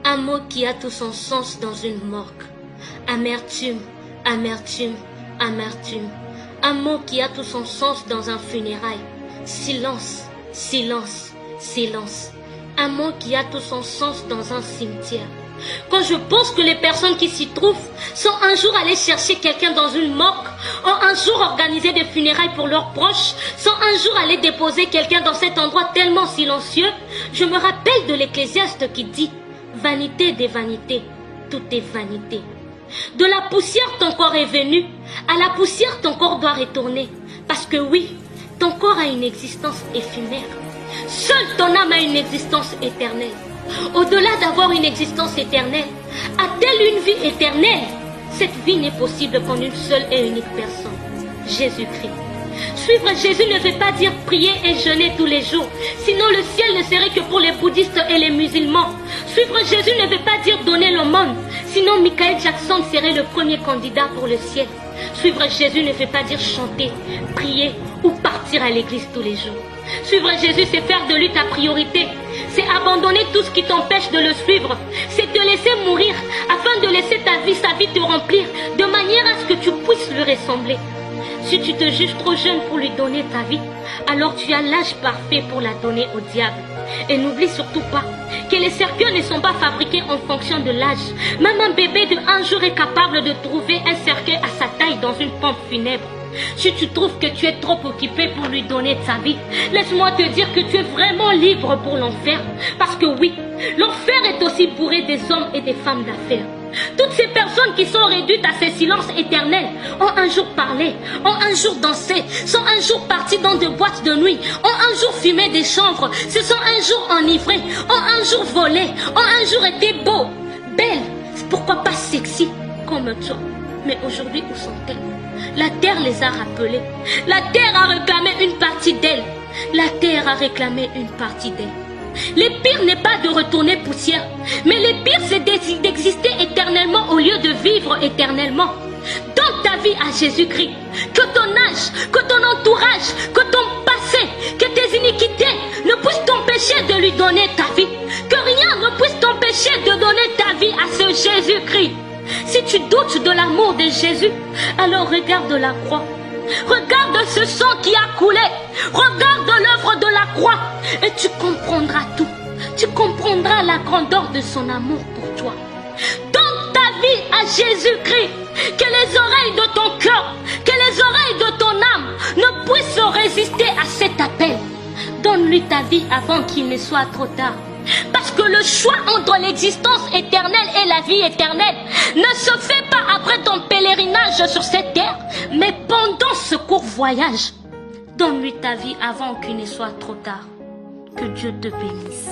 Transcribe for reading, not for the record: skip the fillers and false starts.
Un mot qui a tout son sens dans une morgue. Amertume, amertume, amertume. Un mot qui a tout son sens dans un funérail. Silence, silence, silence. Un mot qui a tout son sens dans un cimetière. Quand je pense que les personnes qui s'y trouvent sont un jour allées chercher quelqu'un dans une morgue, ont un jour organisé des funérailles pour leurs proches, sont un jour allées déposer quelqu'un dans cet endroit tellement silencieux, je me rappelle de l'Ecclésiaste qui dit « Vanité des vanités, tout est vanité ». De la poussière ton corps est venu, à la poussière ton corps doit retourner. Parce que oui, ton corps a une existence éphémère. Seule ton âme a une existence éternelle. Au-delà d'avoir une existence éternelle, a-t-elle une vie éternelle? Cette vie n'est possible qu'en une seule et unique personne, Jésus-Christ. Suivre Jésus ne veut pas dire prier et jeûner tous les jours, sinon le ciel ne serait que pour les bouddhistes et les musulmans. Suivre Jésus ne veut pas dire donner l'aumône, sinon Michael Jackson serait le premier candidat pour le ciel. Suivre Jésus ne veut pas dire chanter, prier ou partir à l'église tous les jours. Suivre Jésus, c'est faire de lui ta priorité. C'est abandonner tout ce qui t'empêche de le suivre. C'est te laisser mourir afin de laisser sa vie te remplir de manière à ce que tu puisses lui ressembler. Si tu te juges trop jeune pour lui donner ta vie, alors tu as l'âge parfait pour la donner au diable. Et n'oublie surtout pas que les cercueils ne sont pas fabriqués en fonction de l'âge. Même un bébé de 1 jour est capable de trouver un cercueil à sa taille dans une pompe funèbre. Si tu trouves que tu es trop occupé pour lui donner ta vie, laisse-moi te dire que tu es vraiment libre pour l'enfer. Parce que oui, l'enfer est aussi bourré des hommes et des femmes d'affaires. Toutes ces personnes qui sont réduites à ces silences éternels ont un jour parlé, ont un jour dansé, sont un jour partis dans des boîtes de nuit, ont un jour fumé des chanvres, se sont un jour enivrés, ont un jour volé, ont un jour été beaux, belles, pourquoi pas sexy comme toi. Mais aujourd'hui, où sont-elles? La terre les a rappelées. La terre a réclamé une partie d'elle. La terre a réclamé une partie d'elle. Le pire n'est pas de retourner poussière, mais le pire c'est d'exister éternellement au lieu de vivre éternellement. Donne ta vie à Jésus-Christ. Que ton âge, que ton entourage, que ton passé, que tes iniquités ne puissent t'empêcher de lui donner ta vie. Que rien ne puisse t'empêcher de donner ta vie à ce Jésus-Christ. Si tu doutes de l'amour de Jésus, alors regarde la croix. Regarde ce sang qui a coulé. Regarde l'œuvre de la croix. Et tu comprendras tout. Tu comprendras la grandeur de son amour pour toi. Donne ta vie à Jésus-Christ. Que les oreilles de ton cœur, que les oreilles de ton âme ne puissent résister à cet appel. Donne-lui ta vie avant qu'il ne soit trop tard. Parce que le choix entre l'existence éternelle et la vie éternelle ne se fait pas après ton pèlerinage sur cette terre, mais pendant ce court voyage. Donne-lui ta vie avant qu'il ne soit trop tard. Que Dieu te bénisse.